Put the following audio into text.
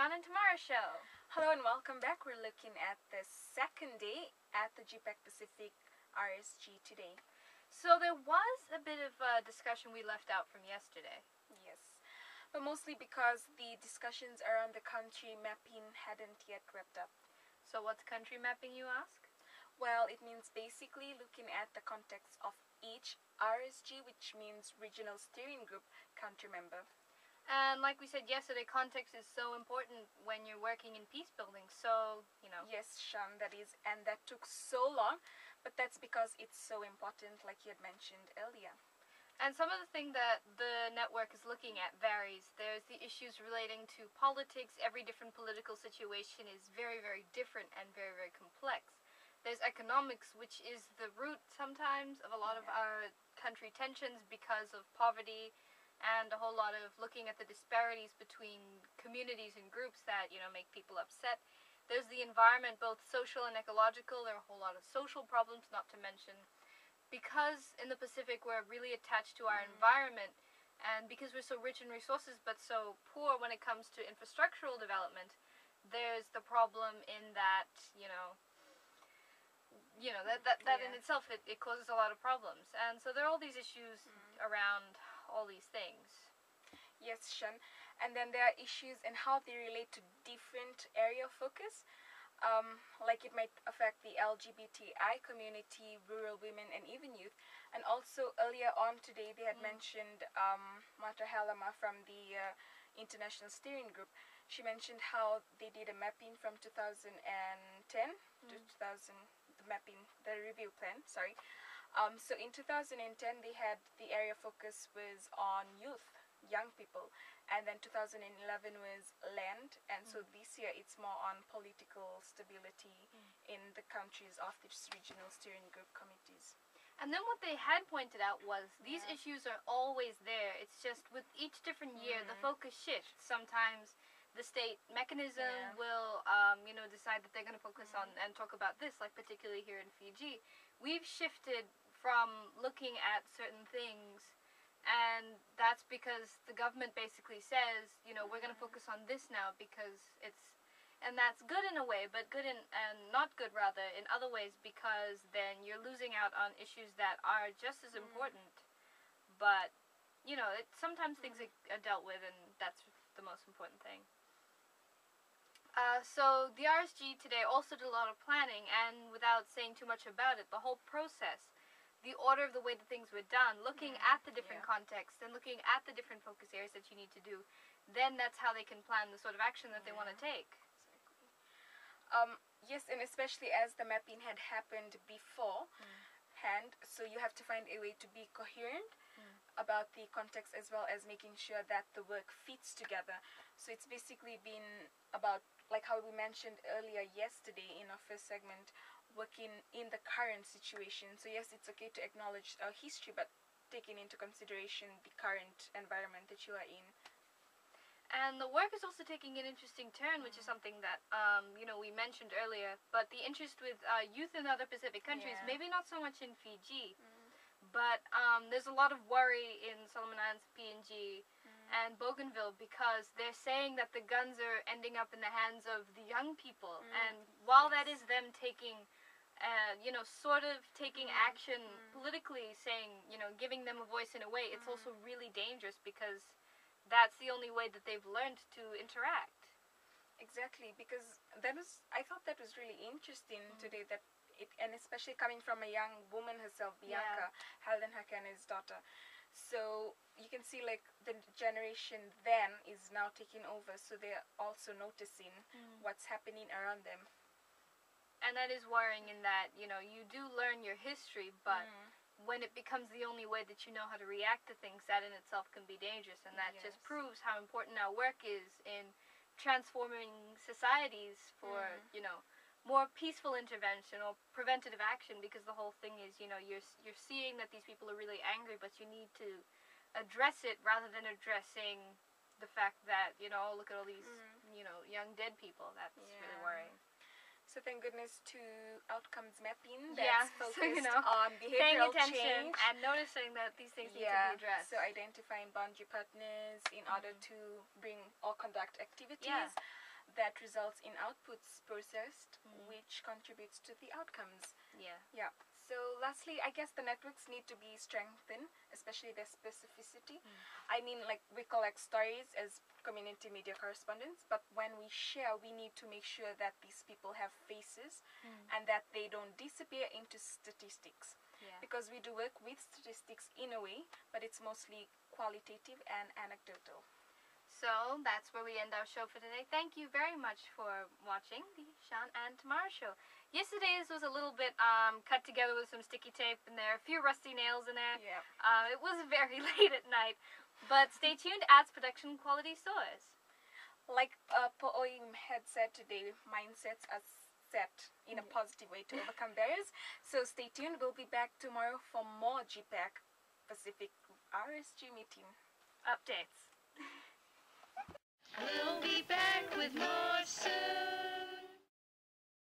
Sean and Tamara's show. Hello and welcome back. We're looking at the second day at the GPPAC Pacific RSG today. So there was a bit of discussion we left out from yesterday. Yes, but mostly because the discussions around the country mapping hadn't yet wrapped up. So what's country mapping, you ask? Well, it means basically looking at the context of each RSG, which means Regional Steering Group country member. And like we said yesterday, context is so important when you're working in peace building, so, Yes, Sean, that is, and that took so long, but that's because it's so important, like you had mentioned earlier. And some of the things that the network is looking at varies. There's the issues relating to politics. Every different political situation is very, very different and very, very complex. There's economics, which is the root sometimes of a lot of our country tensions because of poverty and a whole lot of looking at the disparities between communities and groups that, make people upset. There's the environment, both social and ecological. There are a whole lot of social problems, not to mention because in the Pacific we're really attached to our environment, and because we're so rich in resources but so poor when it comes to infrastructural development, there's the problem in that, that in itself, it causes a lot of problems. And so there are all these issues around all these things. Yes, Sean. And then there are issues and how they relate to different area of focus. Like it might affect the LGBTI community, rural women, and even youth. And also earlier on today they had mentioned Mata Halama from the International Steering Group. She mentioned how they did a mapping from 2010 to 2000, the review plan, sorry. So in 2010 they had the area focus was on youth, young people, and then 2011 was land, and so this year it's more on political stability in the countries of these regional steering group committees. And then what they had pointed out was these issues are always there. It's just with each different year the focus shifts. Sometimes the state mechanism will decide that they're going to focus on and talk about this, like particularly here in Fiji. We've shifted from looking at certain things, and that's because the government basically says, we're going to focus on this now because and that's good in a way, but good and not good rather in other ways, because then you're losing out on issues that are just as important, but, sometimes things are dealt with, and that's the most important thing. So the RSG today also did a lot of planning, and without saying too much about it, the whole process, the order of the way that things were done, looking at the different contexts and looking at the different focus areas that you need to do, then that's how they can plan the sort of action that they want to take. Exactly. Yes, and especially as the mapping had happened beforehand, so you have to find a way to be coherent about the context as well as making sure that the work fits together. So it's basically been about, like how we mentioned earlier yesterday in our first segment, working in the current situation. So yes, it's okay to acknowledge our history, but taking into consideration the current environment that you are in. And the work is also taking an interesting turn, which is something that, we mentioned earlier, but the interest with youth in other Pacific countries, maybe not so much in Fiji, but there's a lot of worry in Solomon Islands, PNG, and Bougainville, because they're saying that the guns are ending up in the hands of the young people, and while that is them taking sort of taking action politically, saying, giving them a voice in a way, it's also really dangerous because that's the only way that they've learned to interact. Exactly, because I thought that was really interesting today, that and especially coming from a young woman herself, Bianca, Halden Hakene's daughter. So you can see like the generation then is now taking over, so they're also noticing what's happening around them. And that is worrying in that, you do learn your history, but when it becomes the only way that you know how to react to things, that in itself can be dangerous. And that just proves how important our work is in transforming societies for, more peaceful intervention or preventative action, because the whole thing is, you're seeing that these people are really angry, but you need to address it rather than addressing the fact that, look at all these, young dead people. That's really worrying. So thank goodness to outcomes mapping that's focused so, on paying behavioral attention change and noticing that these things need to be addressed. So identifying boundary partners in order to bring or conduct activities. that results in outputs processed, which contributes to the outcomes. Yeah. So lastly, I guess the networks need to be strengthened, especially their specificity. I mean, like, we collect stories as community media correspondents, but when we share, we need to make sure that these people have faces and that they don't disappear into statistics. Because we do work with statistics in a way, but it's mostly qualitative and anecdotal. So that's where we end our show for today. Thank you very much for watching the Shan and Tamara show. Yesterday's was a little bit cut together with some sticky tape, and there are a few rusty nails in there. Yeah. It was very late at night, but stay tuned as production quality soars. Like Po'oim had said today, mindsets are set in a positive way to overcome barriers. So stay tuned. We'll be back tomorrow for more GPPAC Pacific RSG Meeting updates. We'll be back with more.